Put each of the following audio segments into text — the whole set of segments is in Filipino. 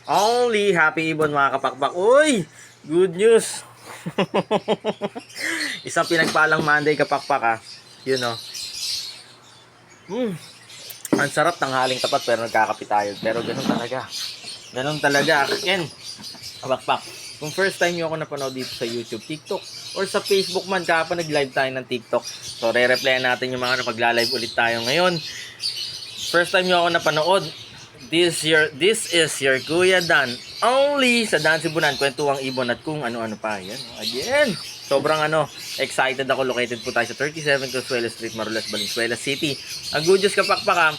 Only happy ibon mga kapakpak. Uy! Good news! Isang pinagpalang Monday kapakpak ha. Yun o. Ang sarap ng haling tapat pero nagkakape tayo. Pero ganun talaga. Ganun talaga. Ken, kapakpak. Kung first time nyo ako napanood dito sa YouTube, TikTok, or sa Facebook man, kapag nag-live tayo ng TikTok. So, re-replyan natin yung mga napag-live ulit tayo ngayon. First time nyo ako napanood, this is your Kuya Dan. Only sa Dan Sibunan, kwentuang ibon at kung ano-ano pa. Yan, again. Sobrang excited ako. Located po tayo sa 37 Consuelo Street, Marulas, Valenzuela City. Ang good news kapakpak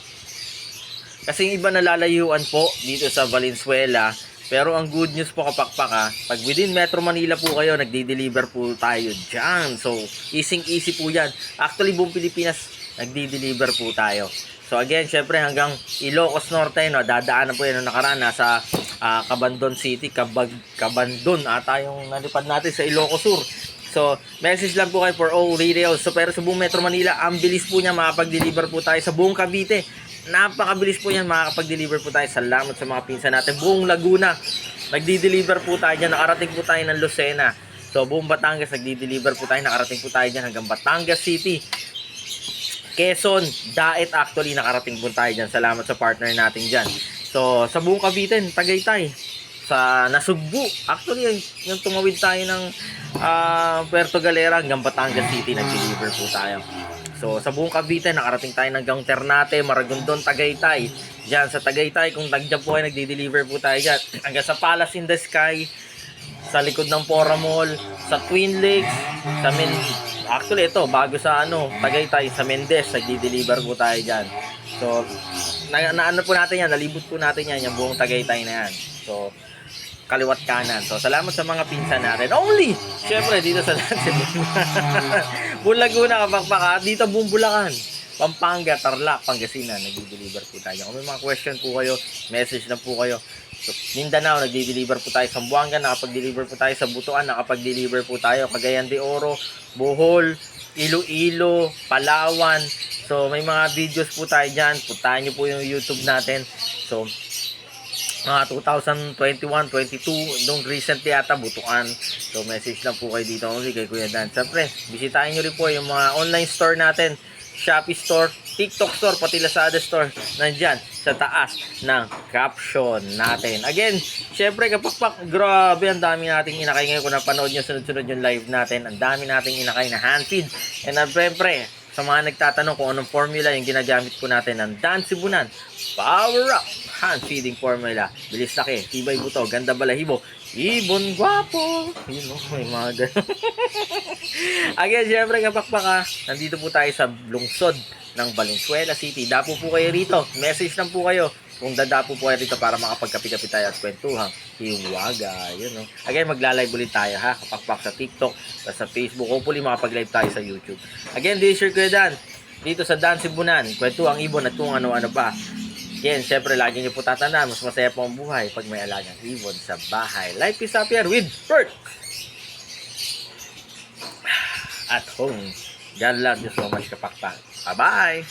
kasi iba nalalayuan po dito sa Valenzuela. Pero ang good news po kapakpak pag within Metro Manila po kayo, nagdi-deliver po tayo dyan. So, easy po yan. Actually, buong Pilipinas, nagdi-deliver po tayo. So, again, syempre hanggang Ilocos Norte, dadaanan po yan nung nakaraan sa Cabandon City, Cabandon ata yung nalipad natin sa Ilocos Sur. So, message lang po kayo for all retail. So, pero sa buong Metro Manila, ang bilis po niya makapag-deliver po tayo sa buong Cavite. Napakabilis po yan, makakapag-deliver po tayo. Salamat sa mga pinsan natin. Buong Laguna, nagdi-deliver po tayo dyan. Nakarating po tayo ng Lucena. So, buong Batangas, nagdi-deliver po tayo. Nakarating po tayo dyan hanggang Batangas City. Quezon, Daet actually, nakarating po tayo dyan. Salamat sa partner natin dyan. So, sa buong Cavite, Tagaytay. Sa Nasugbu, actually, yung tumawid tayo ng Puerto Galera hanggang Batangas City, nag-deliver po tayo. So, sa buong Cavite, nakarating tayo hanggang Ternate, Maragondon, Tagaytay. Diyan sa Tagaytay, kung tagdyan po ay nagdi-deliver po tayo dyan. Hanggang sa Palace in the Sky, sa likod ng Fora Mall, sa Twin Lakes, sa actually ito, bago sa Tagaytay, sa Mendez, nagdi-deliver po tayo dyan. So, na po natin yan, nalibot po natin yan, yung buong Tagaytay na yan. So, kaliwat kanan. So, salamat sa mga pinsan natin. Only! Siyempre, dito sa Laguna, kapakpak. Dito, buong Bulacan. Pampanga, Tarlac, Pangasinan. Nagdi-deliver po tayo. Kung may mga question po kayo, message na po kayo. So, Mindanao, nagdi-deliver po tayo. Sambuanga, nakapag-deliver po tayo. Sa Butuan, nakapag-deliver po tayo. Cagayan de Oro, Bohol, Iloilo, Palawan. So, may mga videos po tayo dyan. Puntahan nyo po yung YouTube natin. So, mga 2021, 22, nung recently ata, Butuan. So, message lang po kayo dito only kay Kuya Dan. Siyempre, bisitahin nyo rin po yung mga online store natin. Shopee Store, TikTok Store, pati Lazada Store. Nandyan sa taas ng caption natin. Again, siyempre kapakpak, grabe, ang dami nating inakay ngayon. Kung napanood nyo sunod-sunod yung live natin, ang dami nating inakay na hand feed. And siyempre, sa mga nagtatanong kung anong formula yung ginagamit po natin ng Dan Sibunan Power Up Hand Feeding Formula. Bilis laki, tibay buto, ganda balahibo, ibon gwapo. Yun may mga gano'n. Again, syempre kapakpak nandito po tayo sa lungsod ng Valenzuela City. Dapo po kayo rito. Message lang po kayo kung dadapo po kayo rito para makapagkapi-kapi tayo at kwentuhang hiwaga. Yun, Again, magla-live ulit tayo kapakpak sa TikTok, sa Facebook. Hopefully makapag-live tayo sa YouTube. Again, this is your Kuya Dan. Dito sa Dan Sibunan, kwentuhang ibon at kung ano-ano pa. Again, syempre lagi nyo po tatandaan, mas masaya po ang buhay pag may alagang ibon sa bahay. Life is happier with bird at home. God love you so much kapakpak. Bye-bye!